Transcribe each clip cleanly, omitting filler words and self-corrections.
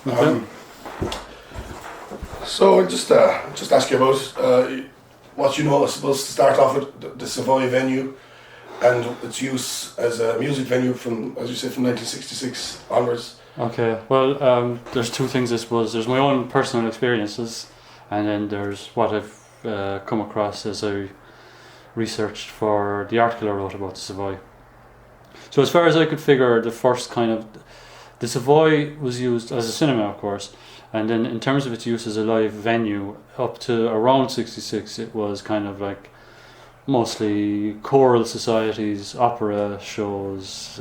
Okay. So I'll just ask you about what you know, I suppose, to start off with the Savoy venue and its use as a music venue from, as you said, from 1966 onwards. Okay, well, there's two things, I suppose. There's my own personal experiences, and then there's what I've come across as I researched for the article I wrote about the Savoy. So as far as I could figure, the Savoy was used as a cinema, of course, and then in terms of its use as a live venue, up to around 66, it was kind of like mostly choral societies, opera shows,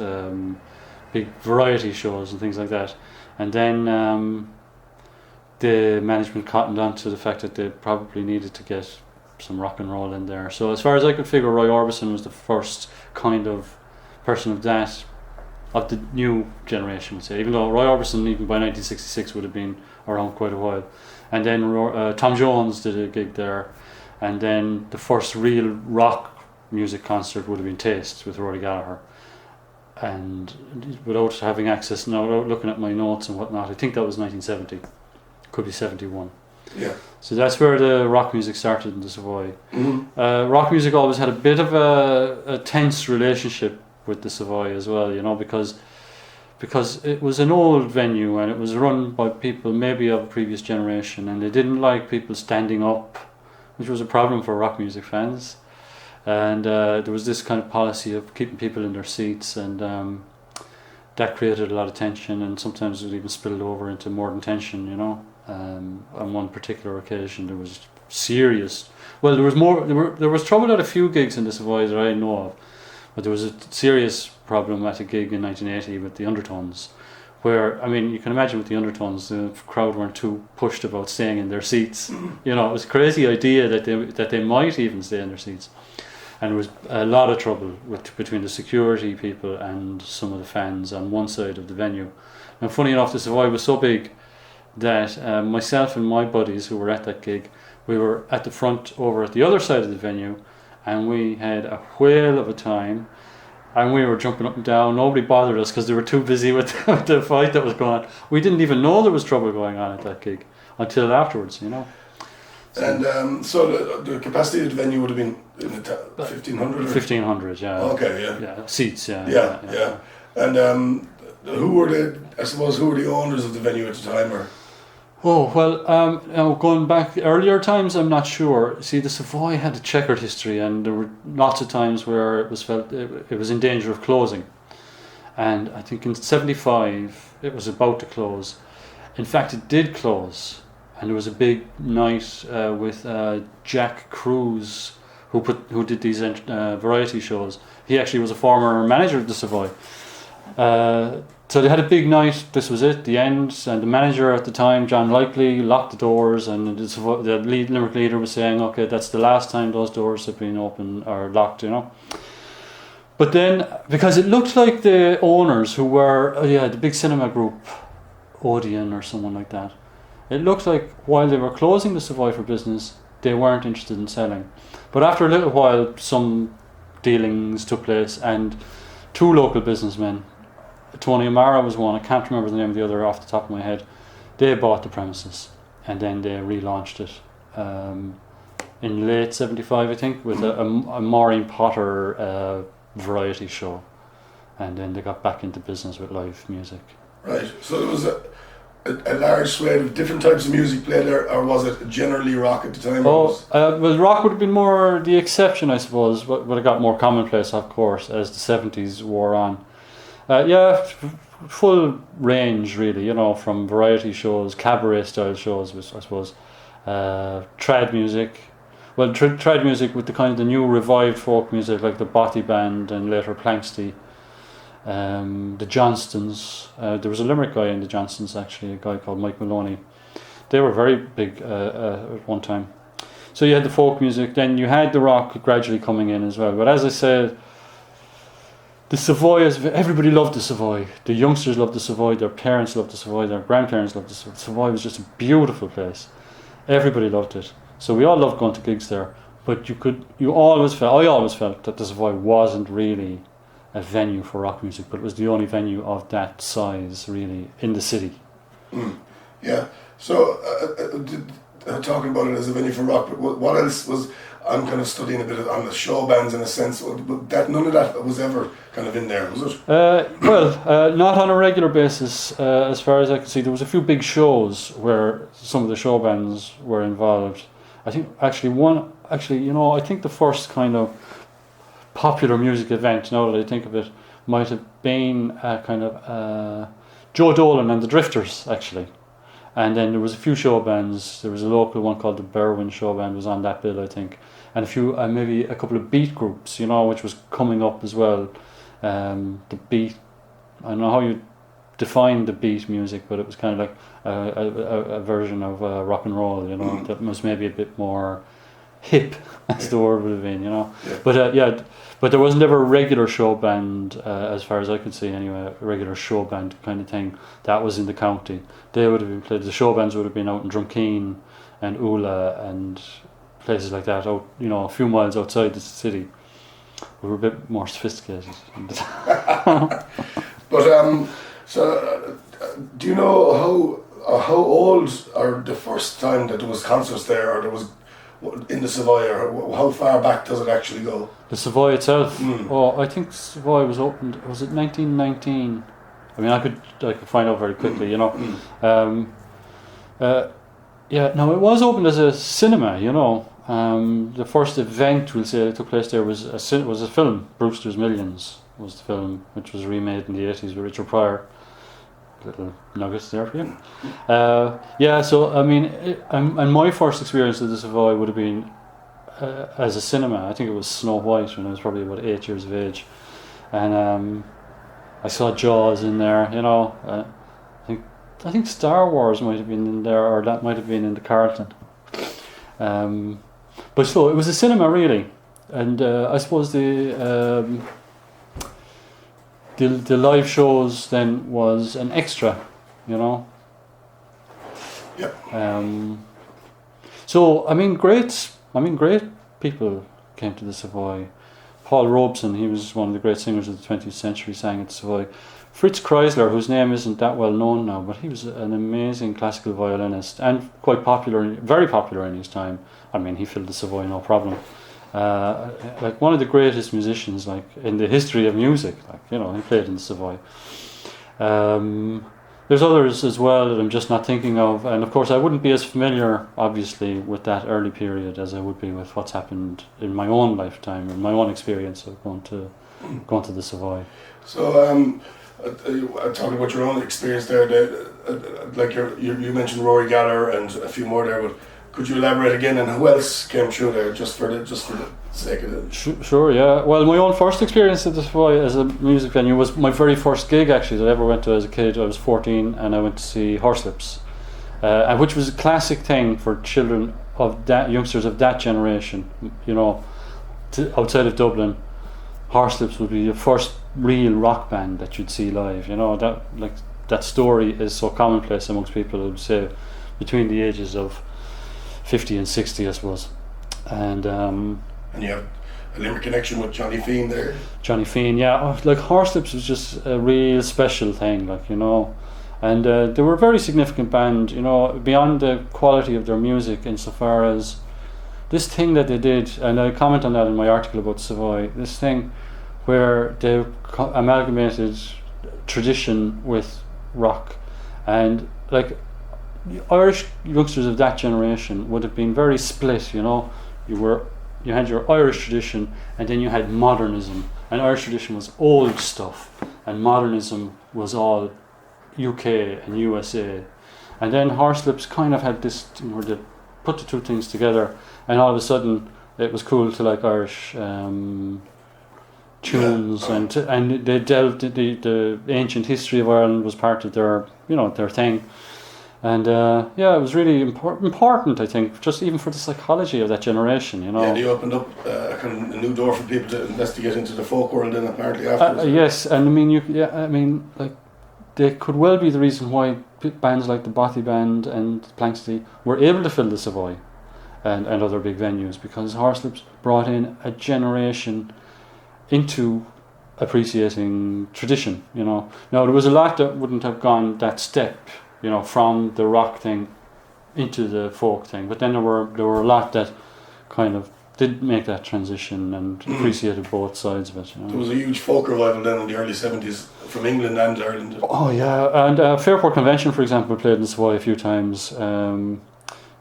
big variety shows and things like that. And then the management cottoned on to the fact that they probably needed to get some rock and roll in there. So as far as I could figure, Roy Orbison was the first kind of person of the new generation, would say, even though Roy Orbison even by 1966 would have been around quite a while. And then Tom Jones did a gig there, and then the first real rock music concert would have been Taste with Rory Gallagher. And without having access now, without looking at my notes and whatnot, I think that was 1970, could be 71. Yeah. So that's where the rock music started in the Savoy. Mm-hmm. Rock music always had a bit of a tense relationship with the Savoy as well, you know, because it was an old venue and it was run by people maybe of a previous generation, and they didn't like people standing up, which was a problem for rock music fans. And there was this kind of policy of keeping people in their seats, and that created a lot of tension, and sometimes it even spilled over into more than tension, you know. On one particular occasion there was serious, well, there was trouble at a few gigs in the Savoy that I know of, but there was a serious problem at a gig in 1980 with the Undertones, where, I mean, you can imagine with the Undertones, the crowd weren't too pushed about staying in their seats. You know, it was a crazy idea that they might even stay in their seats. And there was a lot of trouble between the security people and some of the fans on one side of the venue. Now, funny enough, the Savoy was so big that myself and my buddies who were at that gig, we were at the front over at the other side of the venue, and we had a whale of a time, and we were jumping up and down. Nobody bothered us because they were too busy with the fight that was going on. We didn't even know there was trouble going on at that gig until afterwards, you know. And so the capacity of the venue would have been 1,500? 1,500, yeah. Okay, yeah. Yeah, seats, yeah. Yeah. And who were the owners of the venue at the time? Or? Oh, well, going back earlier times, I'm not sure. See, the Savoy had a checkered history, and there were lots of times where it was felt it was in danger of closing. And I think in 75, it was about to close. In fact, it did close. And there was a big night with Jack Cruz, who did these variety shows. He actually was a former manager of the Savoy. So they had a big night. This was it, the end. And the manager at the time, John Likely, locked the doors, and the Limerick leader was saying, "Okay, that's the last time those doors have been open or locked," you know. But then, because it looked like the owners, who were the big cinema group, Odeon or someone like that. It looked like while they were closing the Savoy for business, they weren't interested in selling. But after a little while, some dealings took place, and two local businessmen, Tony Amara was one, I can't remember the name of the other off the top of my head, they bought the premises, and then they relaunched it in late 75, I think, with a Maureen Potter variety show. And then they got back into business with live music. Right, so there was a large swathe of different types of music played there, or was it generally rock at the time? Well, rock would have been more the exception, I suppose, but it got more commonplace, of course, as the 70s wore on. Full range, really, you know, from variety shows, cabaret style shows, I suppose, trad music. Well, trad music with the kind of the new revived folk music, like the Bothy Band and later Planksty. The Johnstons, there was a Limerick guy in the Johnstons, actually, a guy called Mike Maloney. They were very big at one time. So you had the folk music, then you had the rock gradually coming in as well. But as I said, the Savoy, everybody loved the Savoy. The youngsters loved the Savoy, their parents loved the Savoy, their grandparents loved the Savoy. The Savoy was just a beautiful place. Everybody loved it. So we all loved going to gigs there. But I always felt that the Savoy wasn't really a venue for rock music, but it was the only venue of that size really in the city. Yeah. So, talking about it as a venue for rock, but what else was? I'm kind of studying a bit on the show bands in a sense, but that none of that was ever kind of in there, was it? Not on a regular basis, as far as I can see. There was a few big shows where some of the show bands were involved. I think I think the first kind of popular music event, now that I think of it, might have been kind of Joe Dolan and the Drifters, actually. And then there was a few show bands. There was a local one called the Berwyn Show Band was on that bill, I think, and a few, maybe a couple of beat groups, which was coming up as well. The beat, I don't know how you define the beat music, but it was kind of like a version of rock and roll, that was maybe a bit more hip, as the word would have been, Yeah. But there wasn't ever a regular show band, as far as I could see anyway, a regular show band kind of thing that was in the county. They would have been played, the show bands would have been out in Drumkeen and Ula and places like that, out, a few miles outside the city. We were a bit more sophisticated. But, do you know how old, or the first time that there was concerts there, or there was in the Savoy, or how far back does it actually go? The Savoy itself? I think Savoy was opened, was it 1919? I mean, I could find out very quickly, it was opened as a cinema, the first event, we'll say, that took place there was a film, Brewster's Millions was the film, which was remade in the 80s with Richard Pryor. Little nuggets there for you. So I mean, and my first experience of the Savoy would have been as a cinema. I think it was Snow White when I was probably about 8 years of age, and I saw Jaws in there. I think Star Wars might have been in there, or that might have been in the Carlton. But so it was a cinema really, and I suppose the live shows then was an extra, Yeah. So great people came to the Savoy. Paul Robeson, he was one of the great singers of the 20th century, sang at the Savoy. Fritz Kreisler, whose name isn't that well known now, but he was an amazing classical violinist and quite popular, very popular in his time. I mean, he filled the Savoy no problem. Like one of the greatest musicians, like in the history of music, he played in the Savoy. There's others as well that I'm just not thinking of, and of course I wouldn't be as familiar, obviously, with that early period as I would be with what's happened in my own lifetime, in my own experience of going to the Savoy. So, talking about your own experience there, like you mentioned Rory Gallagher and a few more there, but could you elaborate again on who else came through there, just for the sake of it? Sure, yeah. Well, my own first experience at the Savoy as a music venue was my very first gig actually that I ever went to as a kid. I was 14 and I went to see Horselips, and which was a classic thing for children of that, youngsters of that generation. Outside of Dublin, Horselips would be the first real rock band that you'd see live. That story is so commonplace amongst people who would say between the ages of 50 and 60, I suppose. And you have a Limerick connection with Johnny Feen there. Johnny Feen, yeah. Horselips was just a real special thing, and they were a very significant band, beyond the quality of their music, insofar as this thing that they did, and I comment on that in my article about Savoy, this thing where they amalgamated tradition with rock, and Irish youngsters of that generation would have been very split. You had your Irish tradition, and then you had modernism. And Irish tradition was old stuff, and modernism was all UK and USA. And then Horselips kind of had this thing where they put the two things together, and all of a sudden it was cool to like Irish tunes, and they delved the ancient history of Ireland was part of their their thing. And it was really important, I think, just even for the psychology of that generation, Yeah, they opened up a new door for people to investigate into the folk world, then apparently afterwards. Yes, and they could well be the reason why bands like the Bothy Band and Planxty were able to fill the Savoy and other big venues, because Horselips brought in a generation into appreciating tradition. Now there was a lot that wouldn't have gone that step from the rock thing into the folk thing. But then there were a lot that kind of did make that transition and appreciated both sides of it. There was a huge folk revival then in the early 70s from England and Ireland. Oh yeah, and Fairport Convention, for example, played in Savoy a few times.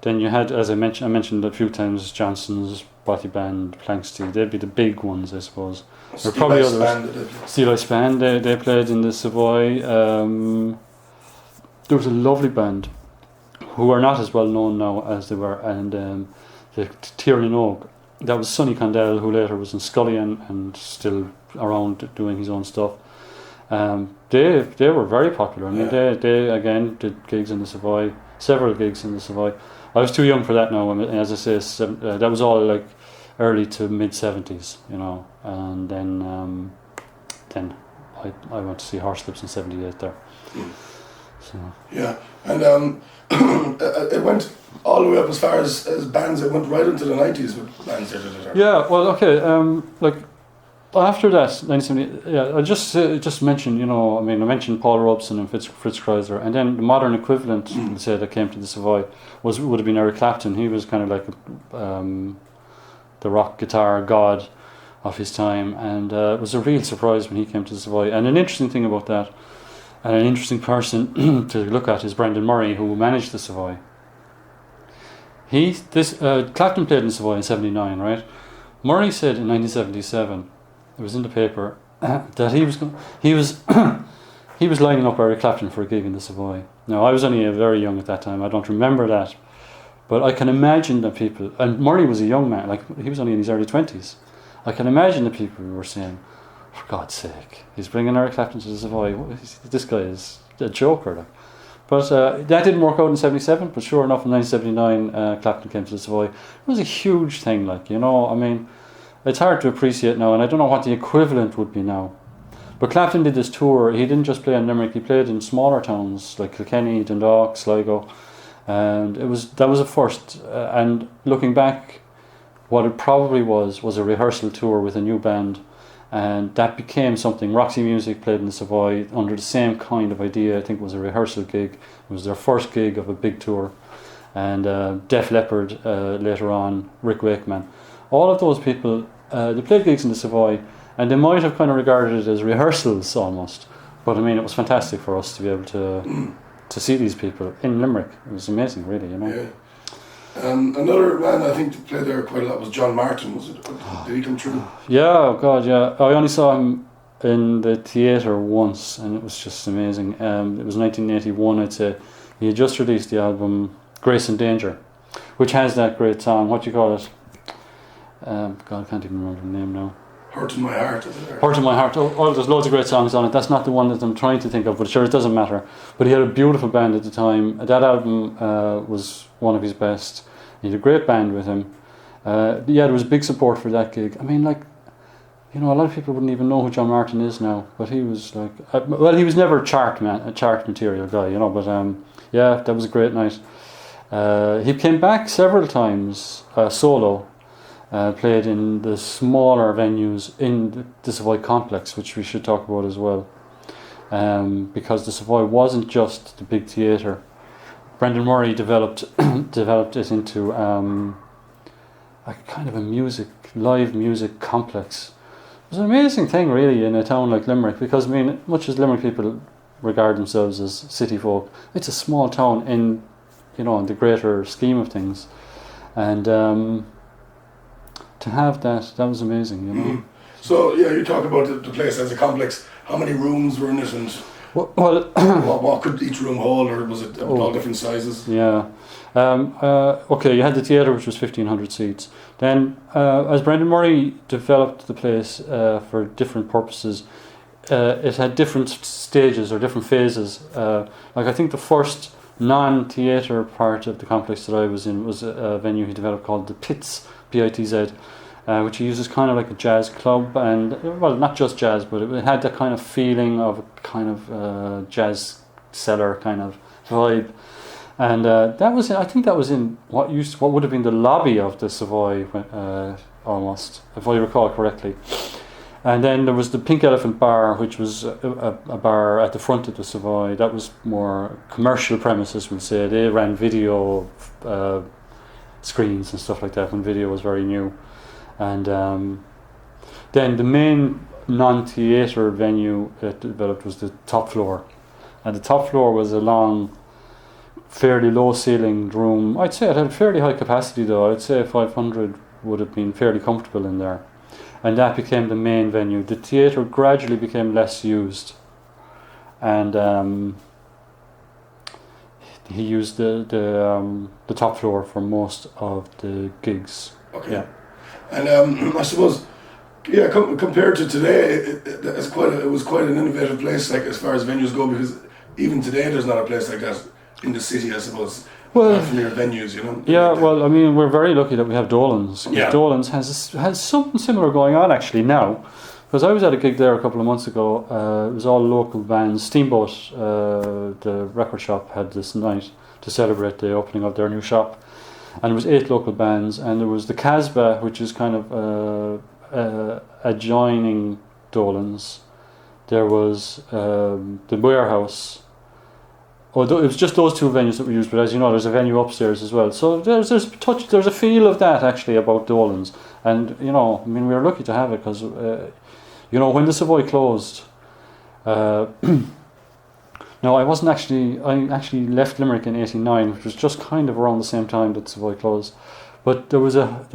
Then you had, as I mentioned a few times, Johnson's, Bothy Band, Planksty. They'd be the big ones, I suppose. There were probably others. Steel Ice Band, they played in the Savoy. There was a lovely band who are not as well known now as they were, and the Tiernan Oak. That was Sonny Condell, who later was in Scullion and still around doing his own stuff. They were very popular. I mean, they again did gigs in the Savoy, several gigs in the Savoy. I was too young for that now. I mean, as I say, that was all like early to mid 70s, and then I went to see Horselips in 78 there. So. Yeah, and it went all the way up as far as bands. It went right into the 90s with bands. Yeah, well, okay, like after that, 1970. Yeah, I just mentioned, I mentioned Paul Robeson and Fritz Kreisler, and then the modern equivalent, say, that came to the Savoy would have been Eric Clapton. He was kind of like the rock guitar god of his time, and it was a real surprise when he came to the Savoy. And an interesting thing about that, and an interesting person to look at, is Brendan Murray, who managed the Savoy. Clapton played in the Savoy in '79, right? Murray said in 1977, it was in the paper, that he was lining up Eric Clapton for a gig in the Savoy. Now, I was only very young at that time. I don't remember that, but I can imagine that people, and Murray was a young man, like he was only in his early 20s. I can imagine the people who were saying, for God's sake, he's bringing Eric Clapton to the Savoy. This guy is a joker. Like. But that didn't work out in '77. But sure enough, in 1979, Clapton came to the Savoy. It was a huge thing. It's hard to appreciate now, and I don't know what the equivalent would be now. But Clapton did this tour. He didn't just play in Limerick. He played in smaller towns like Kilkenny, Dundalk, Sligo, and that was a first. And looking back, what it probably was a rehearsal tour with a new band. And that became something. Roxy Music played in the Savoy under the same kind of idea. I think it was a rehearsal gig. It was their first gig of a big tour. And Def Leppard later on, Rick Wakeman. All of those people, they played gigs in the Savoy, and they might have kind of regarded it as rehearsals almost. But I mean, it was fantastic for us to be able to see these people in Limerick. It was amazing, really, Yeah. Another man I think that played there quite a lot was John Martin. Did he come through? Yeah, oh God, yeah. I only saw him in the theatre once, and it was just amazing. It was 1981, I'd say. He had just released the album Grace and Danger, which has that great song. What do you call it? God, I can't even remember the name now. Hurt in My Heart, is it? Hurt in My Heart. Oh, there's loads of great songs on it. That's not the one that I'm trying to think of, but sure, it doesn't matter. But he had a beautiful band at the time. That album was one of his best. He had a great band with him. There was big support for that gig. I mean, a lot of people wouldn't even know who John Martin is now, but he was like, he was never a chart material guy, but that was a great night. He came back several times solo. Played in the smaller venues in the Savoy complex, which we should talk about as well, because the Savoy wasn't just the big theatre. Brendan Murray developed it into a kind of a live music complex. It was an amazing thing, really, in a town like Limerick, because I mean, much as Limerick people regard themselves as city folk, it's a small town in the greater scheme of things, and. To have that was amazing, So you talk about the place as a complex. How many rooms were in it, and what could each room hold, or was it all different sizes? Yeah. Okay, you had the theatre, which was 1,500 seats. Then, as Brendan Murray developed the place for different purposes, it had different stages or different phases. I think the first non-theatre part of the complex that I was in was a venue he developed called the Pits, PITZ, which he uses kind of like a jazz club, and not just jazz, but it had that kind of feeling of a kind of jazz cellar kind of vibe, and I think that was in what would have been the lobby of the Savoy, almost, if I recall correctly. And then there was the Pink Elephant Bar, which was a bar at the front of the Savoy. That was more commercial premises, we'll say. They ran video screens and stuff like that when video was very new. And then the main non-theatre venue it developed was the top floor. And the top floor was a long, fairly low-ceilinged room. I'd say it had a fairly high capacity though. I'd say 500 would have been fairly comfortable in there. And that became the main venue. The theatre gradually became less used. And he used the top floor for most of the gigs. Okay. Yeah. And I suppose, compared to today, it was quite an innovative place, like as far as venues go, because even today there's not a place like that in the city, I suppose. Well, from your venues, you know. Yeah, well, I mean, we're very lucky that we have Dolan's. Yeah. Dolan's has something similar going on actually now, because I was at a gig there a couple of months ago. It was all local bands. Steamboat, the record shop, had this night to celebrate the opening of their new shop, and it was 8 local bands, and there was the Casbah, which is kind of adjoining Dolan's. There was the Warehouse. Although it was just those 2 venues that we used, but as you know, there's a venue upstairs as well. So there's a feel of that actually about Dolan's, and you know, I mean, we were lucky to have it because, you know, when the Savoy closed. No, I actually left Limerick in '89, which was just kind of around the same time that Savoy closed. But there was a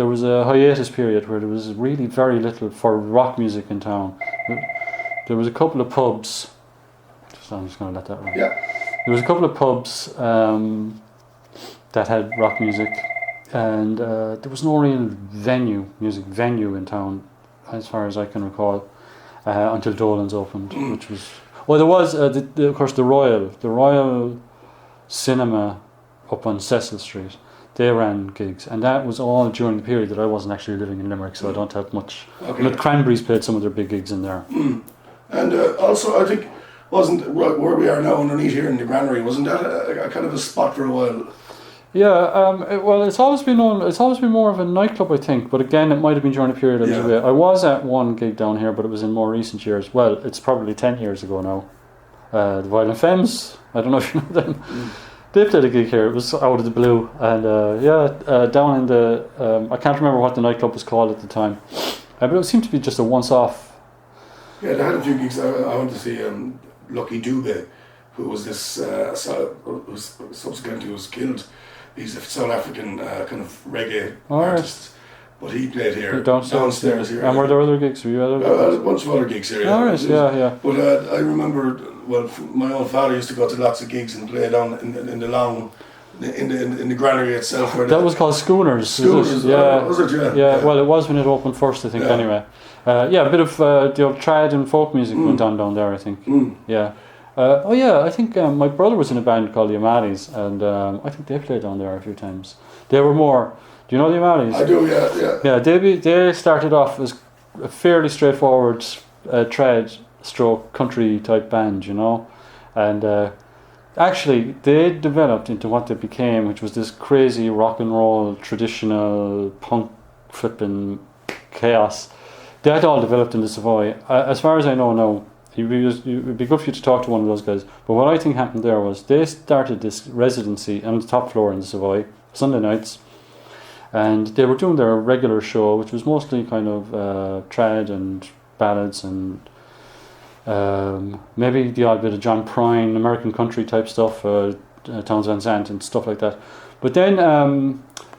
hiatus period where there was really very little for rock music in town. There was a couple of pubs. I'm just going to let that run. Yeah. There was a couple of pubs that had rock music, and there was no real music venue in town, as far as I can recall, until Dolan's opened, which was. Well, there was of course the Royal Cinema up on Cecil Street. They ran gigs, and that was all during the period that I wasn't actually living in Limerick, so I don't have much. Okay. But Cranberries played some of their big gigs in there. And also, I think. Wasn't where we are now underneath here in the granary? Wasn't that a kind of a spot for a while? Yeah, well, it's always been more of a nightclub, I think. But again, it might have been during a period I was away. I was at one gig down here, but it was in more recent years. Well, it's probably 10 years ago now. The Violent Femmes. I don't know if you know them. They played a gig here. It was out of the blue, and down in the I can't remember what the nightclub was called at the time, but it seemed to be just a once-off. Yeah, they had a few gigs. I went to see Lucky Dube, who was this who subsequently was killed. He's a South African kind of reggae artist, but he played here downstairs here. And were there other gigs? Were you at a bunch of other gigs here. Yeah. But I remember, well, my own father used to go to lots of gigs and play down in the long. In the granary itself, where that was called Schooners. Schooners, was it? Yeah. Well, it was when it opened first, I think. Yeah. Anyway, a bit of the old trad and folk music went on down there, I think. Yeah. I think my brother was in a band called the O'Malley's, and I think they played down there a few times. They were more. Do you know the O'Malley's? I do. Yeah. Yeah. They started off as a fairly straightforward trad stroke country type band, you know, and. Actually, they developed into what they became, which was this crazy rock and roll, traditional punk flipping chaos. That all developed in the Savoy. As far as I know now, it would be good for you to talk to one of those guys. But what I think happened there was they started this residency on the top floor in the Savoy, Sunday nights, and they were doing their regular show, which was mostly kind of trad and ballads and maybe the odd bit of John Prine, American country type stuff, Townes Van Zandt and stuff like that. But then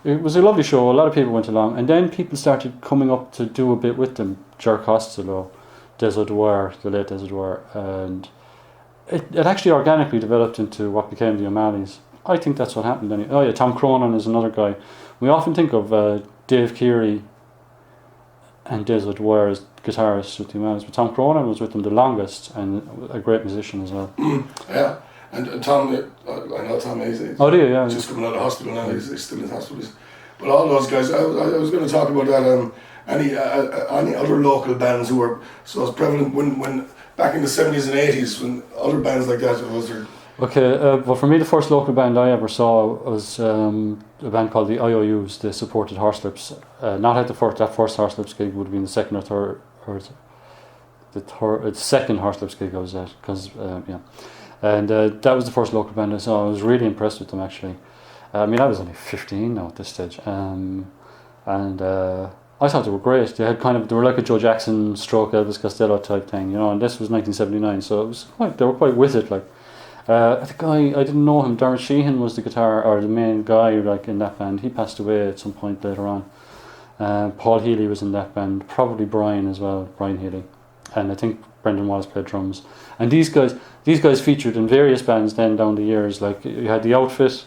it was a lovely show. A lot of people went along, and then people started coming up to do a bit with them. Ger Costello, Des O'Dwyer, the late Des O'Dwyer, and it actually organically developed into what became the O'Malley's. I think that's what happened. Oh yeah, Tom Cronin is another guy. We often think of Dave Keary and Des O'Dwyer as guitarist with the O'Malley's, but Tom Cronin was with them the longest and a great musician as well. Yeah, and Tom, I know Tom. He's do you? Yeah. Just coming out of hospital now. He's still in hospital. But all those guys, I was going to talk about that. Any other local bands who were so prevalent when back in the 70s and 80s when other bands like that was there. Okay, well for me the first local band I ever saw was a band called the IOUs. They supported Horselips. Not at that first Horselips gig, would have been the second or third. the second Horselips gig I was at, because and that was the first local band I saw. I was really impressed with them actually. I mean, I was only 15 now at this stage, and I thought they were great. They were like a Joe Jackson stroke Elvis Costello type thing, you know. And this was 1979, so it was they were quite with it. Like the guy, I didn't know him. Dermot Sheehan was the guitar or the main guy like in that band. He passed away at some point later on. Paul Healy was in that band, probably Brian as well, Brian Healy, and I think Brendan Wallace played drums. And these guys featured in various bands then down the years. Like you had the Outfit,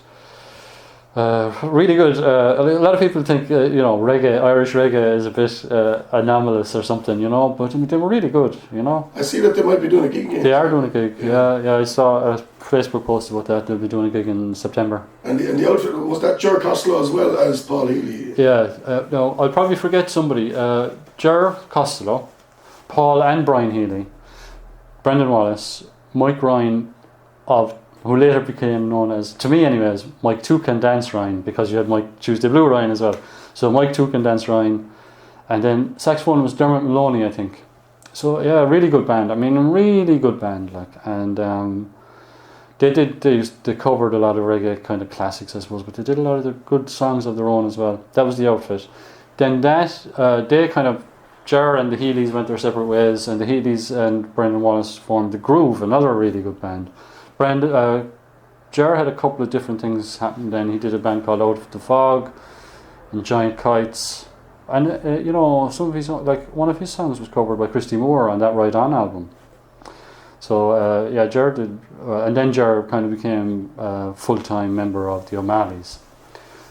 really good. A lot of people think reggae, Irish reggae, is a bit anomalous or something, you know. But I mean, they were really good, you know. I see that they might be doing a gig again. They are doing a gig. Yeah. I saw a Facebook post about that. They'll be doing a gig in September. And the Outfit, was that Ger Costello as well as Paul Healy? Yeah. No, I'll probably forget somebody. Ger Costello, Paul and Brian Healy, Brendan Wallace, Mike Ryan who later became known as, to me anyways, Mike Two Can Dance Ryan, because you had Mike Tuesday Blue Ryan as well. So Mike Two Can Dance Ryan, and then saxophone was Dermot Maloney, I think. So yeah, really good band. I mean, a really good band, like, and they covered a lot of reggae kind of classics, I suppose, but they did a lot of the good songs of their own as well. That was the Outfit. Then they kind of, Ger and the Healys went their separate ways, and the Healys and Brendan Wallace formed the Groove, another really good band. Ger had a couple of different things happen then. He did a band called Out of the Fog and Giant Kites, and some of his, like one of his songs was covered by Christy Moore on that Ride On album. So Ger did, and then Ger kind of became a full-time member of the O'Malleys.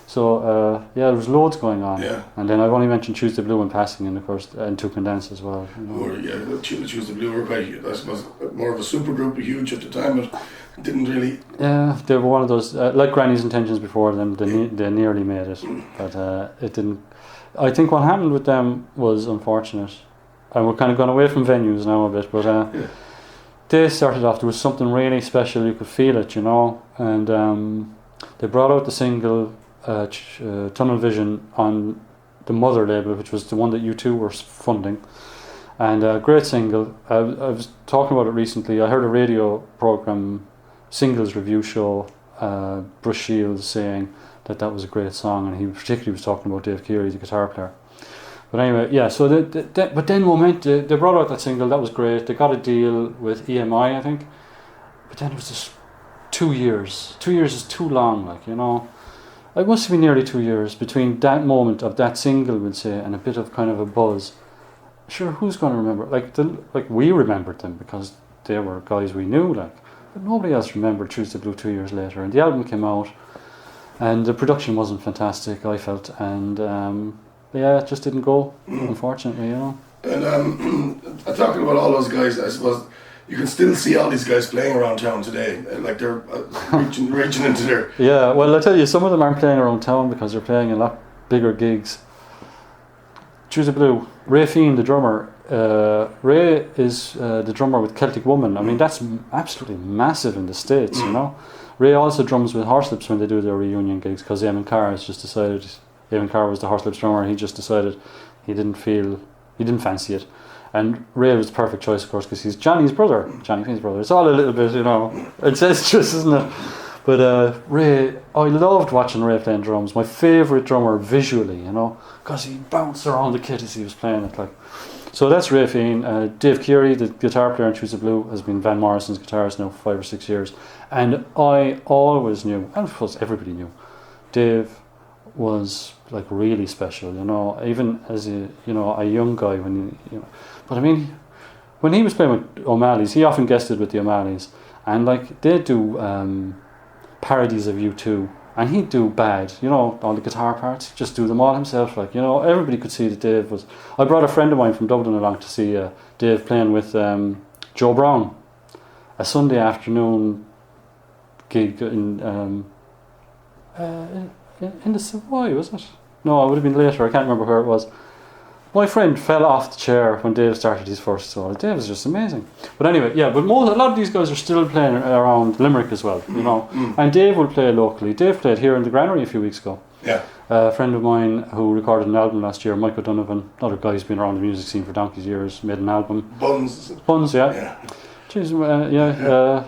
So there was loads going on. Yeah. And then I've only mentioned Tuesday Blue in passing, and of course, and Two Can Dance as well. You know. Tuesday Blue were quite, I suppose, more of a super group, huge at the time, but didn't really. Yeah, they were one of those, like Granny's Intentions before them. They nearly made it, but it didn't. I think what happened with them was unfortunate, and we're kind of gone away from venues now a bit, but they started off. There was something really special. You could feel it, you know, and they brought out the single. Tunnel Vision on the Mother label, which was the one that U2 were funding, and a great single. I was talking about it recently. I heard a radio program, singles review show, Bruce Shields saying that was a great song, and he particularly was talking about Dave Keary, the guitar player. But anyway, yeah. So but then they brought out that single. That was great. They got a deal with EMI, I think. But then it was just 2 years. 2 years is too long, like, you know. It must have been nearly 2 years between that moment of that single, we'll say, and a bit of kind of a buzz. Sure, who's going to remember? Like we remembered them because they were guys we knew, like. But nobody else remembered Tuesday Blue 2 years later. And the album came out, and the production wasn't fantastic, I felt, and it just didn't go, unfortunately, you know. And talking about all those guys, I suppose you can still see all these guys playing around town today, like they're reaching into their. Yeah, well, I tell you, some of them aren't playing around town because they're playing a lot bigger gigs. Tuesday Blue, Ray Fiennes, the drummer. Ray is the drummer with Celtic Woman. I mean, that's absolutely massive in the States, you know. Ray also drums with Horselips when they do their reunion gigs, because Eamon Carr has just decided. Eamon Carr was the Horselips drummer. He just decided he didn't fancy it. And Ray was the perfect choice, of course, because he's Johnny Finn's brother. It's all a little bit, you know, incestuous, isn't it? But Ray, I loved watching Ray playing drums. My favourite drummer visually, you know, because he bounced around the kit as he was playing it, like. So that's Ray Fiennes. Dave Keary, the guitar player in Tuesday Blue, has been Van Morrison's guitarist now for 5 or 6 years. And I always knew, and of course everybody knew, Dave was like really special, you know, even as a young guy when you know. But I mean, when he was playing with O'Malley's, he often guested with the O'Malley's, and like they'd do parodies of U2, and he'd do Bad, you know, all the guitar parts, just do them all himself, like, you know, everybody could see that Dave was. I brought a friend of mine from Dublin along to see Dave playing with Joe Brown, a Sunday afternoon gig in the Savoy, was it? No, it would have been later, I can't remember where it was. My friend fell off the chair when Dave started his first solo. Dave was just amazing. But anyway, yeah, but a lot of these guys are still playing around Limerick as well, you know. And Dave will play locally. Dave played here in the Granary a few weeks ago. Yeah. A friend of mine who recorded an album last year, Michael Donovan, another guy who's been around the music scene for donkey's years, made an album. Buns, yeah. Yeah. Jeez,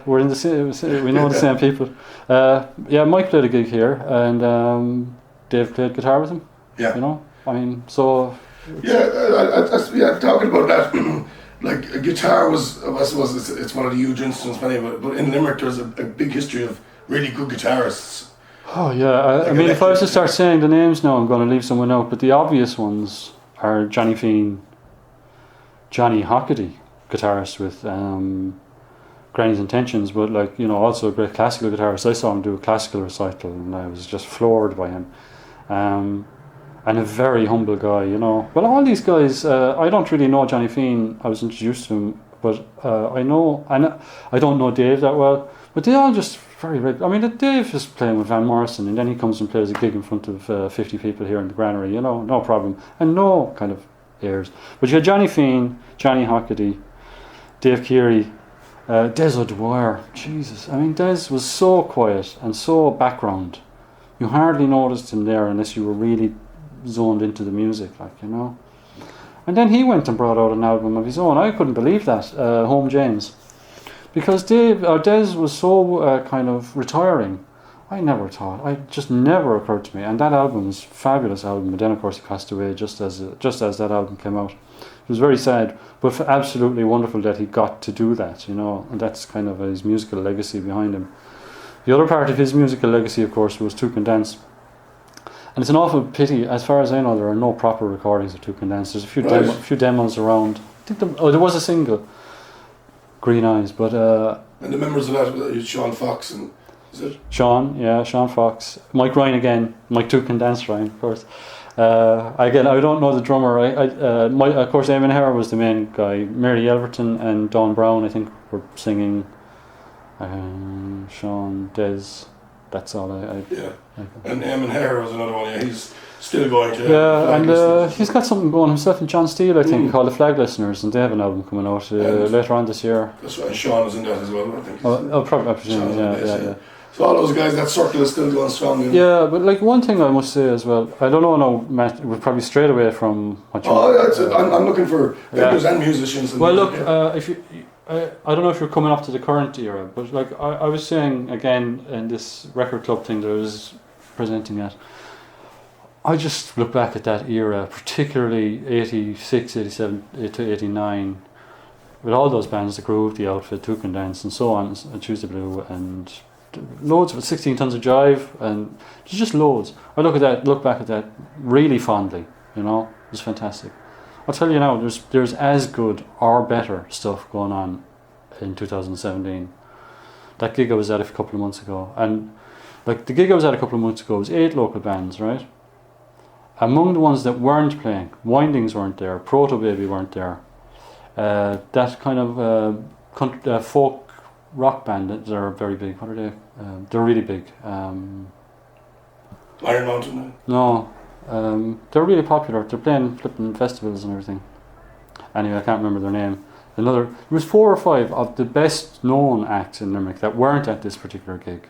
we're in the same. We know the same people. Mike played a gig here, and Dave played guitar with him. Yeah. You know, I mean, so. Talking about that, like a guitar was, I suppose it's one of the huge instruments, but in Limerick there's a big history of really good guitarists. Oh yeah, I mean, if I was to start saying the names now, I'm going to leave someone out. But the obvious ones are Johnny Fian, Johnny Hockaday, guitarist with Granny's Intentions, but like, you know, also a great classical guitarist. I saw him do a classical recital, and I was just floored by him. And a very humble guy, you know. Well, all these guys, I don't really know Johnny Fian. I was introduced to him, but I don't know Dave that well. But they all just very regular. I mean, Dave is playing with Van Morrison, and then he comes and plays a gig in front of 50 people here in the granary, you know, no problem. And no kind of airs. But you had Johnny Fian, Johnny Hockaday, Dave Keary, Des O'Dwyer. Jesus, I mean, Des was so quiet and so background. You hardly noticed him there unless you were really zoned into the music, like, you know. And then he went and brought out an album of his own. I couldn't believe that, Home James. Because Des was so kind of retiring. It just never occurred to me. And that album was a fabulous album. And then of course he passed away just as that album came out. It was very sad, but absolutely wonderful that he got to do that, you know. And that's kind of his musical legacy behind him. The other part of his musical legacy, of course, was Took and Dance. And it's an awful pity, as far as I know, there are no proper recordings of Took and Dance. There's a few demos around. I think there was a single, Green Eyes, but... and the members of that, Sean Fox, and is it? Sean Fox. Mike Ryan again. Mike Took and Dance Ryan, of course. Again, I don't know the drummer. Of course, Eamon Hare was the main guy. Mary Elverton and Dawn Brown, I think, were singing. Sean, Des... That's all and Eamon Hare was another one. Yeah, he's still going to. Yeah, and he's got something going himself and John Steele, I think, called The Flag Listeners, and they have an album coming out later on this year. That's right. Sean was in that as well, I think. Probably, I presume. Yeah. So all those guys, that circle is still going strong. You know? Yeah, but like one thing I must say as well, I don't know now, Matt, we're probably strayed away from what you. I'm looking for vendors and musicians. Well, look, if you. I don't know if you're coming up to the current era, but like I was saying again in this record club thing that I was presenting at, I just look back at that era, particularly 86, 87 to 89, with all those bands, The Groove, The Outfit, Took and Dance and so on, and Tuesday Blue, and loads of 16 Tons of Jive, and there's just loads. I look back at that really fondly, you know, it was fantastic. I'll tell you now, there's as good or better stuff going on in 2017. That gig I was at a couple of months ago, and like the gig I was at a couple of months ago was 8 local bands, right? Among the ones that weren't playing, Windings weren't there, Proto Baby weren't there. That kind of folk rock band that are very big. What are they? They're really big. Iron Mountain. No. They're really popular. They're playing flipping festivals and everything. Anyway, I can't remember their name. There was 4 or 5 of the best known acts in Limerick that weren't at this particular gig.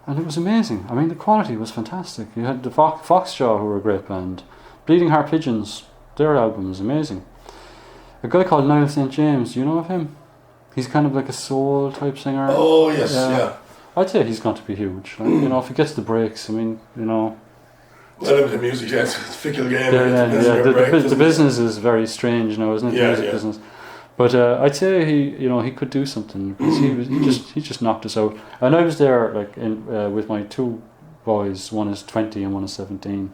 And it was amazing. I mean, the quality was fantastic. You had the Foxjaw, who were a great band. Bleeding Heart Pigeons, their album was amazing. A guy called Niall St. James, do you know of him? He's kind of like a soul type singer. Oh, yes, yeah. I'd say he's going to be huge. Like, you know, if he gets the breaks, I mean, you know... Well, the music, it's a fickle game. The business is very strange now, isn't it? The music business. But I'd say he could do something, because he just knocked us out. And I was there like with my 2 boys. One is 20 and one is 17,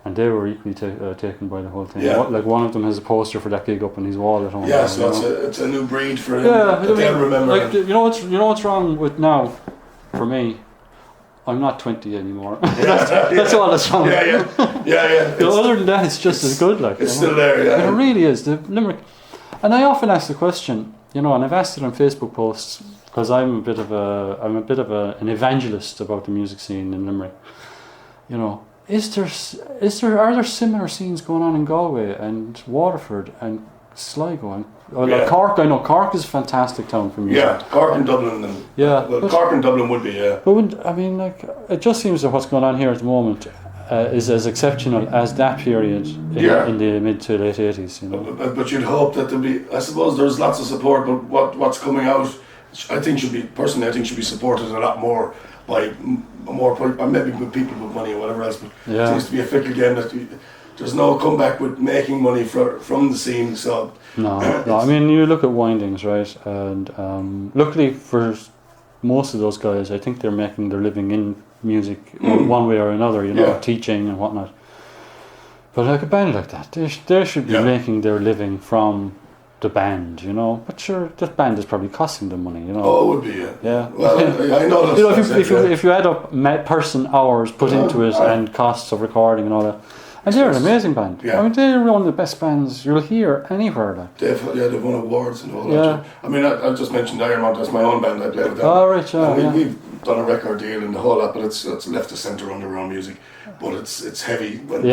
and they were equally taken by the whole thing. Yeah. Like one of them has a poster for that gig up on his wall at home. Yeah, so it's a new breed for him. Yeah, they'll remember. Like, you know what's wrong with now, for me. I'm not 20 anymore. That's all that's wrong. Yeah. Other than that, it's just as good. Like it's still there. Yeah, it really is. The Limerick. And I often ask the question, you know, and I've asked it on Facebook posts, because I'm a bit of an evangelist about the music scene in Limerick. You know, are there similar scenes going on in Galway and Waterford and Sligo and Cork? I know Cork is a fantastic town for music. Yeah, Cork and Dublin. Cork and Dublin would be. Yeah. But it just seems that what's going on here at the moment, is as exceptional as that period in the mid to late 80s. You know. But you'd hope that there'd be. I suppose there's lots of support, but what's coming out, I think should be supported a lot more by maybe with people with money or whatever else. But it seems to be a fickle game that there's no comeback with making money from the scene. So no. I mean, you look at Windings, right, and luckily for most of those guys, I think they're making their living in music one way or another, you know, teaching and whatnot. But like a band like that, they should be making their living from the band, you know. But sure, that band is probably costing them money, you know. Oh, it would be, yeah. Well, I know that. You know, if you add up person hours put into it and costs of recording and all that, and they're an amazing band. Yeah. I mean, they're one of the best bands you'll hear anywhere. Like. They've won awards and all that. I mean, I just mentioned Ironmount. That's my own band. I play with them. Oh, right, We've done a record deal and the whole lot, but it's left to centre underground music. But it's heavy. But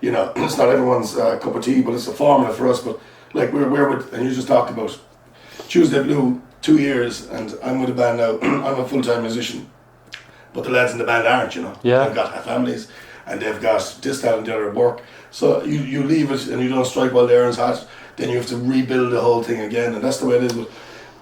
you know, it's not everyone's cup of tea, but it's a formula for us. But like we're with, and you just talked about Tuesday Blue, 2 years, and I'm with a band now. I'm a full-time musician, but the lads in the band aren't. You know, they've got families. And they've got this, that and the other work. So you leave it and you don't strike while the iron's hot, then you have to rebuild the whole thing again. And that's the way it is with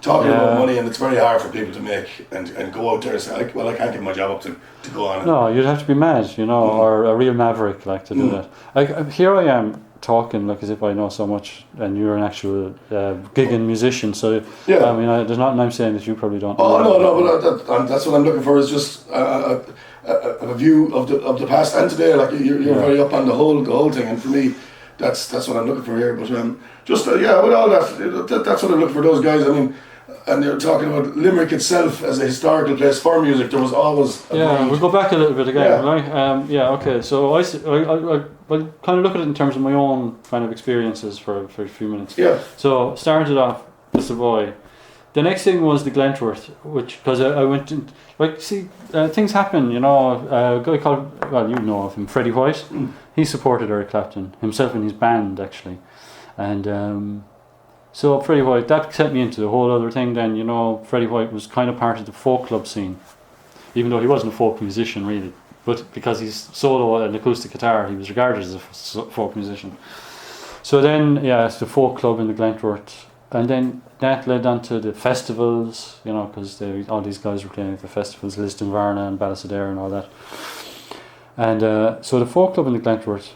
talking about money, and it's very hard for people to make and go out there and say, I can't give my job up to go on. No, you'd have to be mad, you know, or a real maverick like to do that. Like here I am talking like as if I know so much, and you're an actual gigging musician. So I mean, there's nothing I'm saying that you probably don't. Oh no, but that's what I'm looking for, is just a view of the past and today. Like you're very up on the whole thing, and for me, that's what I'm looking for here. But with all that's what I'm looking for. Those guys, I mean, and you're talking about Limerick itself as a historical place for music. There was always we'll go back a little bit again, right? Okay. So I kind of look at it in terms of my own kind of experiences for a few minutes. Yeah. So started off the Savoy. The next thing was the Glentworth, which because I went in, things happen, you know. A guy called, you know of him, Freddie White. He supported Eric Clapton himself and his band actually, and so Freddie White, that set me into the whole other thing. Then, you know, Freddie White was kind of part of the folk club scene, even though he wasn't a folk musician really, but because he's solo and acoustic guitar, he was regarded as a folk musician. So then, it's the folk club in the Glentworth. And then that led on to the festivals, you know, because all these guys were playing at the festivals, Liston Varna and Ballysadare and all that. And so the folk club in the Glentworth,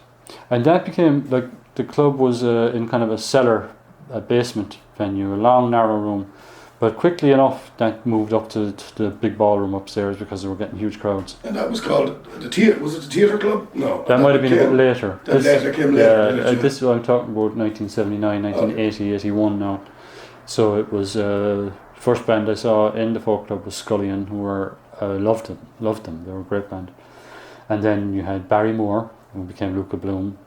and that became, like, the club was in kind of a cellar, a basement venue, a long, narrow room. But quickly enough, that moved up to the big ballroom upstairs because they were getting huge crowds. And that was called the theatre. Was it the theatre club? No. That might have been a bit later. That came later. Yeah, this is what I'm talking about, 1979, 1980, 81 now. So it was first band I saw in the folk club was Scullion, who were loved them. They were a great band. And then you had Barry Moore, who became Luca Bloom.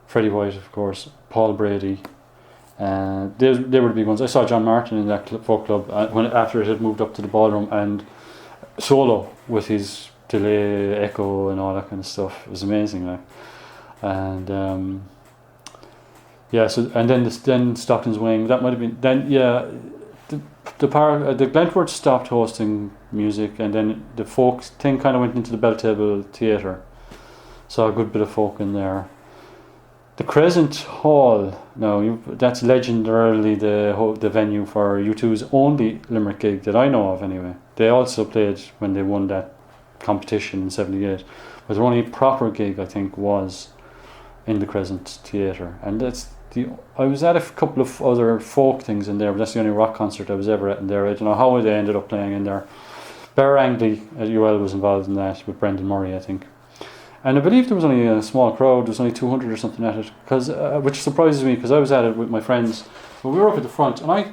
Freddie White, of course. Paul Brady. They were the big ones. I saw John Martin in that folk club after it had moved up to the ballroom, and solo with his delay, echo, and all that kind of stuff. It was amazing, like. And so and then Stockton's Wing. That might have been then. The Glentworth stopped hosting music, and then the folk thing kind of went into the Belltable Theatre. Saw a good bit of folk in there. The Crescent Hall, that's legendarily the venue for U2's only Limerick gig that I know of anyway. They also played when they won that competition in '78, but their only proper gig I think was in the Crescent Theatre, and I was at a couple of other folk things in there, but that's the only rock concert I was ever at in there. I don't know how they ended up playing in there. Bear Angley at UL was involved in that with Brendan Murray, I think. And I believe there was only a small crowd. There was only 200 or something at it, which surprises me because I was at it with my friends. But we were up at the front, and I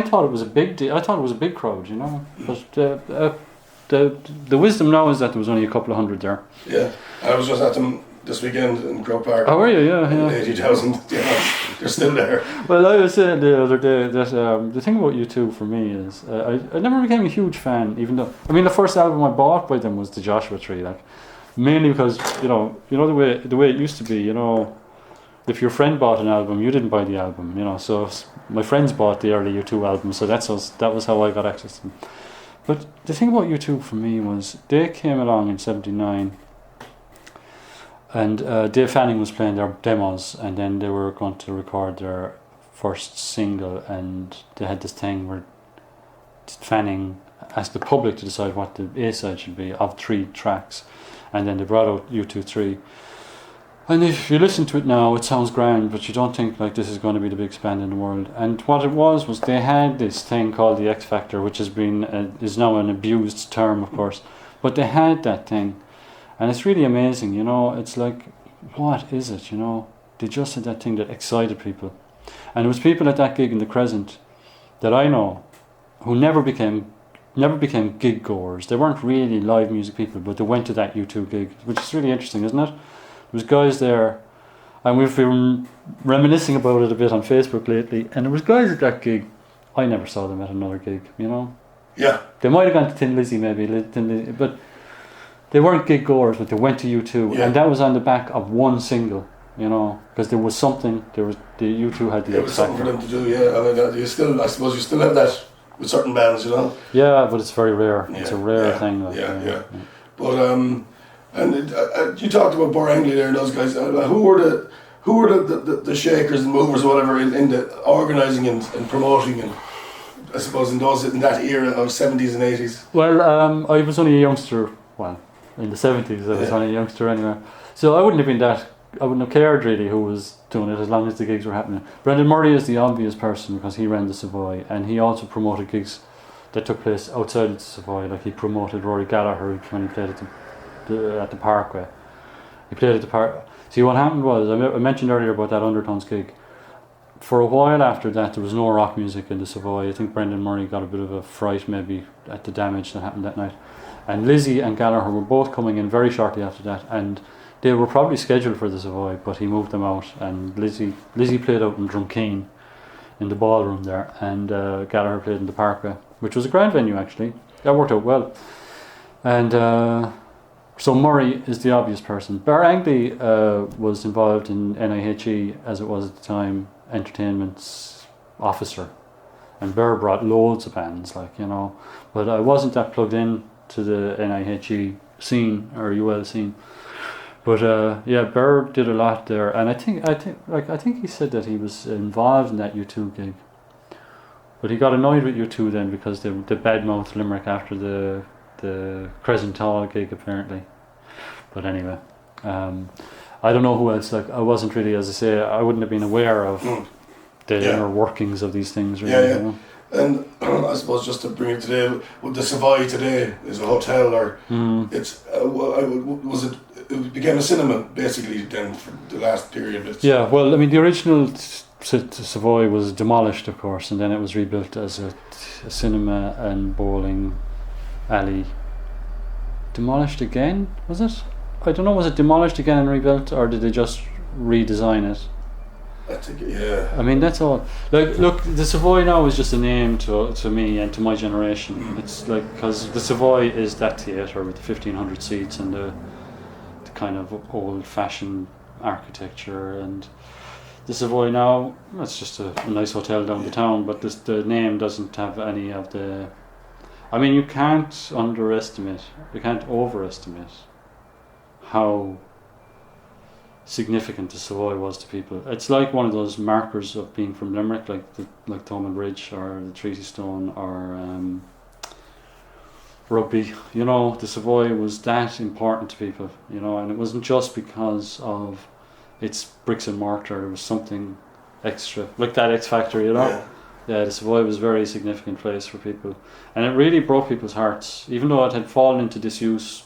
thought it was a big deal. I thought it was a big crowd, you know. But the wisdom now is that there was only a couple of hundred there. Yeah, I was just at them this weekend in Croke Park. Oh, were you? Yeah. 80,000. Yeah, they're still there. Well, I was saying the other day that the thing about U2 for me is I never became a huge fan, even though the first album I bought by them was the Joshua Tree, like. Mainly because you know the way it used to be. You know, if your friend bought an album, you didn't buy the album. You know, so my friends bought the early U2 albums, so that was how I got access to them. But the thing about U2 for me was they came along in '79, and Dave Fanning was playing their demos, and then they were going to record their first single, and they had this thing where Fanning asked the public to decide what the A-side should be of 3 tracks, and then they brought out U2 3. And if you listen to it now, it sounds grand, but you don't think like this is going to be the biggest band in the world. And what it was they had this thing called the X Factor, which has been is now an abused term, of course. But they had that thing, and it's really amazing. You know, it's like, what is it? You know, they just had that thing that excited people, and it was people at that gig in the Crescent that I know who never became gig goers. They weren't really live music people, but they went to that U2 gig, which is really interesting, isn't it? There was guys there, and we've been reminiscing about it a bit on Facebook lately, and there was guys at that gig, I never saw them at another gig, you know? Yeah. They might have gone to Tin Lizzy maybe, but they weren't gig goers, but they went to U2, and that was on the back of one single, you know, because there was something, the U2 had the It was something for them to do, yeah. I mean, I suppose you still have that with certain bands, you know? Yeah, but it's very rare. Yeah, it's a rare thing. Like, yeah. But, and you talked about Bar Angley there and those guys. Who were the shakers and movers or whatever in the organising and promoting, and I suppose in that era of 70s and 80s? Well, I was only a youngster. Well, in the 70s, I was only a youngster anyway. So I wouldn't have cared really who was doing it as long as the gigs were happening. Brendan Murray is the obvious person because he ran the Savoy, and he also promoted gigs that took place outside of the Savoy. Like he promoted Rory Gallagher when he played at the Parkway. He played at the Park. See, what happened was, I mentioned earlier about that Undertones gig. For a while after that, there was no rock music in the Savoy. I think Brendan Murray got a bit of a fright maybe at the damage that happened that night. And Lizzie and Gallagher were both coming in very shortly after that, and they were probably scheduled for the Savoy, but he moved them out, and Lizzie played out in Drumkeen in the ballroom there, and Gallagher played in the Parkway, which was a grand venue actually. That worked out well. And so Murray is the obvious person. Bar Angley was involved in NIHE, as it was at the time, entertainment's officer, and Bar brought loads of bands, like, you know, but I wasn't that plugged in to the NIHE scene or UL scene. But Burr did a lot there, and I think he said that he was involved in that U2 gig. But he got annoyed with U2 then because they badmouthed Limerick after the Crescent Hall gig apparently. But anyway, I don't know who else. Like, I wasn't really, as I say, I wouldn't have been aware of the inner workings of these things. Really, yeah. You know? And I suppose just to bring it today, the Savoy today is a hotel, or it's it became a cinema basically then for the last period. Yeah, well, I mean, the original Savoy was demolished, of course, and then it was rebuilt as a cinema and bowling alley. Demolished again, was it? I don't know, was it demolished again and rebuilt, or did they just redesign it? I think, yeah. I mean, that's all. Like, look, the Savoy now is just a name to me and to my generation. It's like, because the Savoy is that theatre with the 1,500 seats and the kind of old-fashioned architecture, and the Savoy now, it's just a nice hotel down the town, but the name doesn't have any of the... I mean, you can't overestimate how significant the Savoy was to people. It's like one of those markers of being from Limerick, like Thomond Bridge or the Treaty Stone or rugby. You know, the Savoy was that important to people, you know, and it wasn't just because of its bricks and mortar. There was something extra, like that X Factor, you know. Yeah, the Savoy was a very significant place for people, and it really broke people's hearts, even though it had fallen into disuse.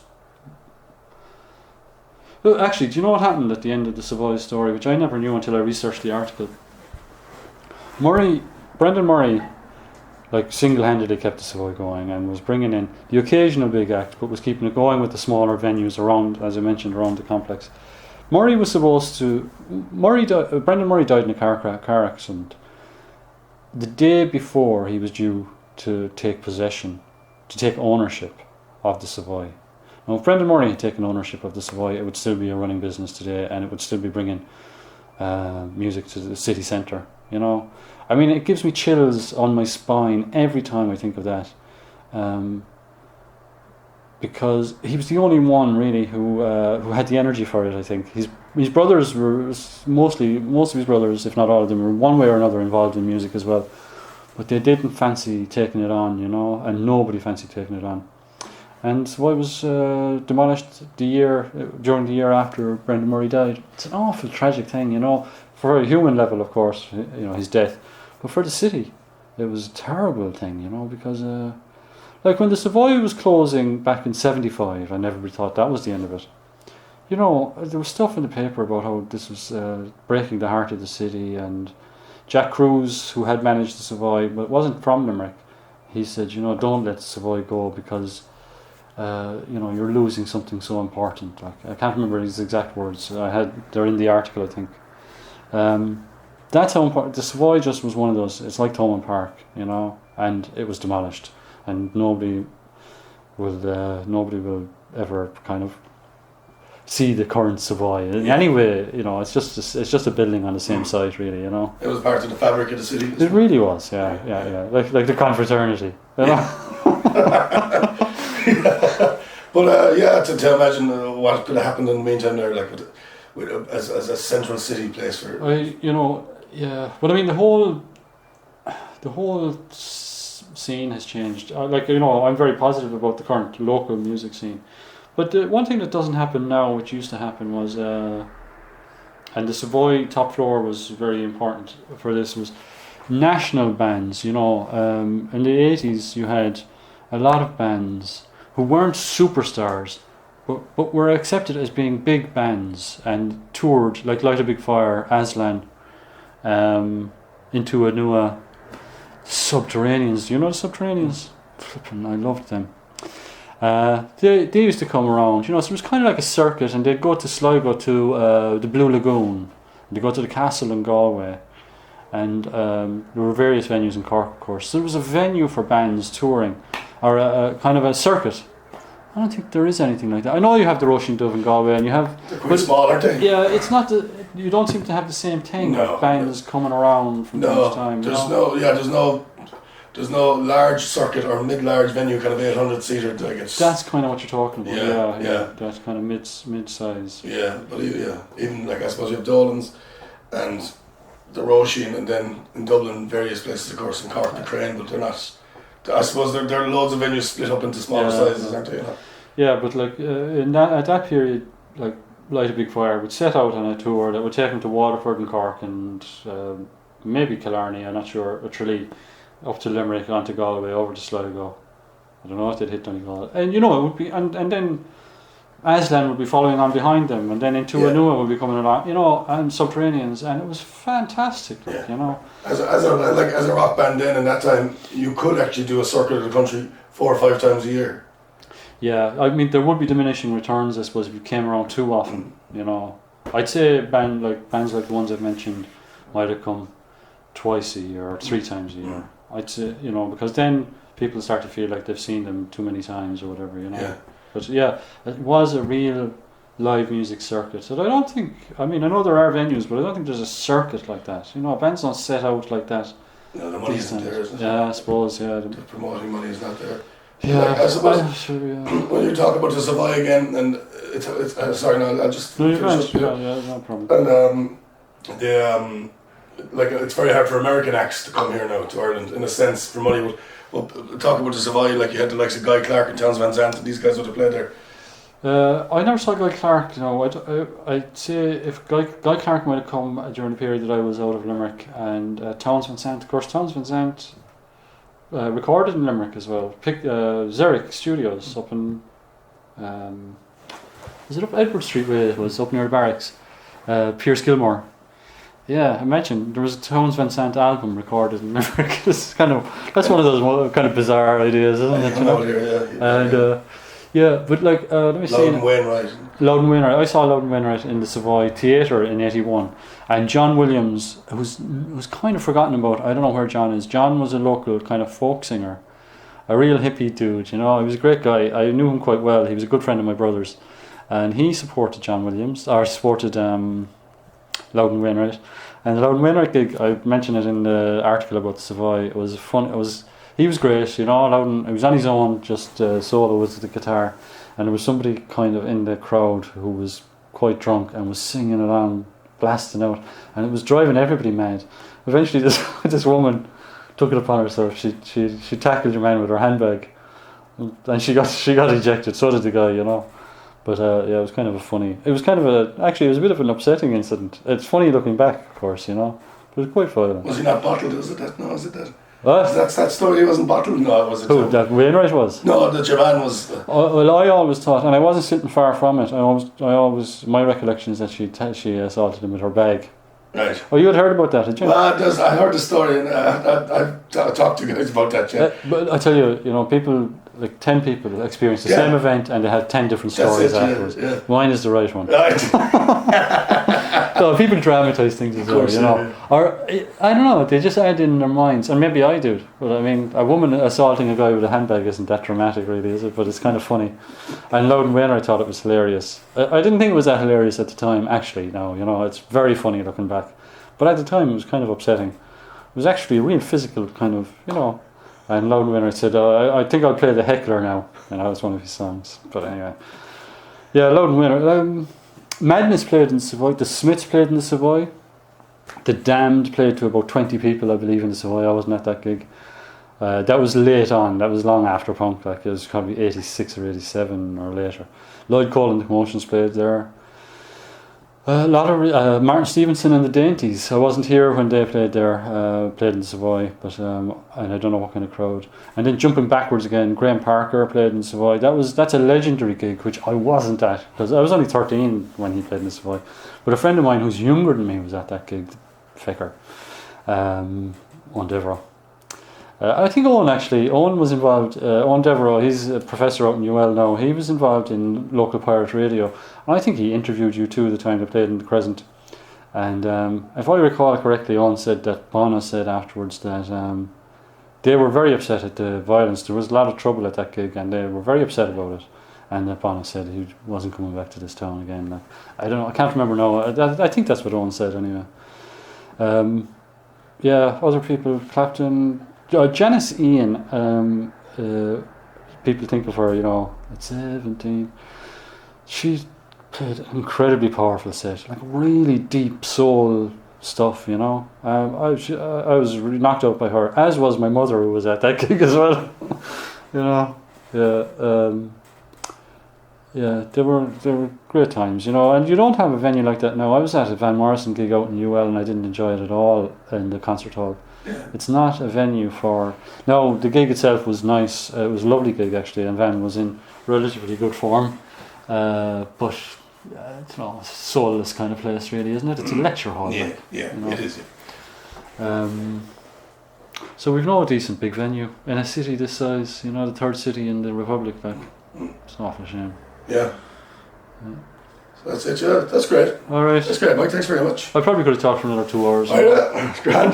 Well, actually, do you know what happened at the end of the Savoy story, which I never knew until I researched the article? Brendan Murray, like, single-handedly kept the Savoy going and was bringing in the occasional big act, but was keeping it going with the smaller venues around, as I mentioned, around the complex. Brendan Murray died in a car accident the day before he was due to take ownership of the Savoy. Now, if Brendan Murray had taken ownership of the Savoy, it would still be a running business today, and it would still be bringing music to the city centre, you know. I mean, it gives me chills on my spine every time I think of that. because he was the only one really who had the energy for it. I think his brothers were most of his brothers, if not all of them, were one way or another involved in music as well, but they didn't fancy taking it on, and nobody fancied taking it on. And Savoy was demolished during the year after Brendan Murray died. It's an awful tragic thing, for a human level, of course, his death, but for the city, it was a terrible thing, because. Like when the Savoy was closing back in '75, I never thought that was the end of it. There was stuff in the paper about how this was breaking the heart of the city, and Jack Cruz, who had managed the Savoy but wasn't from Limerick, he said, don't let the Savoy go because, you're losing something so important. Like I can't remember his exact words. They're in the article, I think. That's how important the Savoy just was. One of those. It's like Thomond Park, and it was demolished. And nobody will ever kind of see the current Savoy. Anyway, it's just a building on the same site, really. It was part of the fabric of the city. It really was, yeah. Like the confraternity. But to imagine what could have happened in the meantime there, like as a central city place for. But I mean the whole scene has changed. I'm very positive about the current local music scene, but one thing that doesn't happen now, which used to happen, was and the Savoy top floor was very important for this, was national bands. In the 80s you had a lot of bands who weren't superstars but were accepted as being big bands and toured, like Light a Big Fire, Aslan, Into Anua, Subterraneans. Do you know the Subterraneans? Flippin', I loved them. They used to come around, so it was kind of like a circuit, and they'd go to Sligo to the Blue Lagoon, they'd go to the castle in Galway, and there were various venues in Cork, of course. So there was a venue for bands touring, or a kind of a circuit. I don't think there is anything like that. I know you have the Roisin Dove in Galway, and you have. They're quite small, aren't they? Yeah, it's not. You don't seem to have the same thing. No, bands coming around from time to time. There's no large circuit or mid-large venue, kind of 800-seater. That's kind of what you're talking about. Yeah. That's kind of mid-size. Yeah, but even like I suppose you have Dolan's and the Roisin, and then in Dublin various places, of course, in Cork, the Crane, but they're not. I suppose there are loads of venues split up into smaller sizes, aren't they? Yeah, but like at that period, like Light a Big Fire would set out on a tour that would take them to Waterford and Cork and maybe Killarney, I'm not sure, or Tralee, up to Limerick, on to Galway, over to Sligo. I don't know if they'd hit Donegal. And it would be, and then Aslan would be following on behind them, and then Into Anua would be coming along, and Subterraneans, and it was fantastic, As a rock band then in that time, you could actually do a circuit of the country 4 or 5 times a year. Yeah, I mean there would be diminishing returns, I suppose, if you came around too often. I'd say bands like the ones I've mentioned might have come twice a year or 3 times a year. I'd say, because then people start to feel like they've seen them too many times or whatever, Yeah. But yeah, it was a real live music circuit. So I don't think, I know there are venues, but I don't think there's a circuit like that. Bands don't set out like that. No, the money isn't there, is it? Yeah, I suppose, yeah. The promoting money is not there. Yeah, I suppose when you talk about the Savoy again, and it's sorry, no, I'll just no, finish up. Yeah, no problem. And it's very hard for American acts to come here now to Ireland, in a sense, for money. Well, talk about the Savoy, like you had the likes of Guy Clark and Townes Van Zandt, and these guys would have played there. I never saw Guy Clark. I'd say if Guy Clark might have come during the period that I was out of Limerick, and Townes Van Zandt. Of course, Townes Van Zandt recorded in Limerick as well. Zurich Studios up in was it up Edward Street way? It was up near the barracks. Pierce Gilmore. Yeah, imagine there was a Townes Van Zandt album recorded in Limerick. That's one of those kind of bizarre ideas, isn't it? But like let me see. Loudon Wainwright. I saw Loudon Wainwright in the Savoy Theatre in '81, and John Williams, who's kind of forgotten about. I don't know where John is. John was a local kind of folk singer, a real hippie dude. He was a great guy. I knew him quite well. He was a good friend of my brother's, and he supported John Williams, or supported Loudon Wainwright. And the Loudon Wainwright gig, I mentioned it in the article about the Savoy. It was fun. It was he was great, you know. Loudon, he was on his own, just solo with the guitar, and there was somebody kind of in the crowd who was quite drunk and was singing along, blasting out, and it was driving everybody mad. Eventually, this woman took it upon herself. She tackled your man with her handbag, and she got ejected. So did the guy, you know. But yeah, it was kind of a funny. It was kind of actually it was a bit of an upsetting incident. It's funny looking back, of course, you know. But it was quite violent. Was he not bottled? Was it that? No, was it that? What? That's that story. He wasn't bottled. No, was it? Who? That Wainwright was? No, that your man was. Well, I always thought, and I wasn't sitting far from it. I always, my recollection is that she assaulted him with her bag. Right. Oh, you had heard about that, had you? Well, I heard the story, and I've talked to you guys about that. Yeah. But I tell you, you know, people, like 10 people experienced the same event, and they had 10 different stories afterwards. Yeah. Mine is the right one. Right. So people dramatise things as well, you know. Or, I don't know, they just add in their minds, and maybe I do. But I mean, a woman assaulting a guy with a handbag isn't that dramatic, really, is it? But it's kind of funny. And Loudon Wainwright thought it was hilarious. I didn't think it was that hilarious at the time, actually, no, you know, it's very funny looking back. But at the time, it was kind of upsetting. It was actually a real physical kind of, you know. And Loudon Wainwright said, I think I'll play The Heckler now. And that was one of his songs. But anyway. Yeah, Loudon Wainwright. Madness played in Savoy. The Smiths played in the Savoy. The Damned played to about 20 people, I believe, in the Savoy. I wasn't at that gig. That was late on. That was long after punk. Like it was probably 86 or 87 or later. Lloyd Cole and the Commotions played there. A lot of Martin Stevenson and the Dainties. I wasn't here when they played there. Played in the Savoy, but and I don't know what kind of crowd. And then jumping backwards again, Graham Parker played in the Savoy. That's a legendary gig, which I wasn't at because I was only 13 when he played in the Savoy. But a friend of mine who's younger than me was at that gig. Fecker, Owen Devereux. I think Owen was involved. Owen Devereux, he's a professor out in UL now. He was involved in local pirate radio. And I think he interviewed you too the time they played in the Crescent. And if I recall correctly, Owen said that Bono said afterwards that they were very upset at the violence. There was a lot of trouble at that gig and they were very upset about it. And that Bono said he wasn't coming back to this town again. I don't know, I can't remember now. I think that's what Owen said anyway. Yeah, other people, Clapton... Janice Ian, people think of her, you know, at 17. She played an incredibly powerful set, like really deep soul stuff, you know. I was really knocked out by her, as was my mother, who was at that gig as well. You know, yeah, they were great times, you know. And you don't have a venue like that now. I was at a Van Morrison gig out in UL, and I didn't enjoy it at all in the concert hall. It's not a venue for... No, the gig itself was nice. It was a lovely gig, actually, and Van was in relatively good form. But, it's a soulless kind of place, really, isn't it? It's a lecture hall. Yeah, like, yeah, you know? it is. Yeah. So we've no decent big venue in a city this size, you know, the third city in the Republic. Like, it's an awful shame. Yeah. So that's it, yeah. That's great. All right. That's great, Mike. Thanks very much. I probably could have talked for another 2 hours. Oh, yeah. It's grand.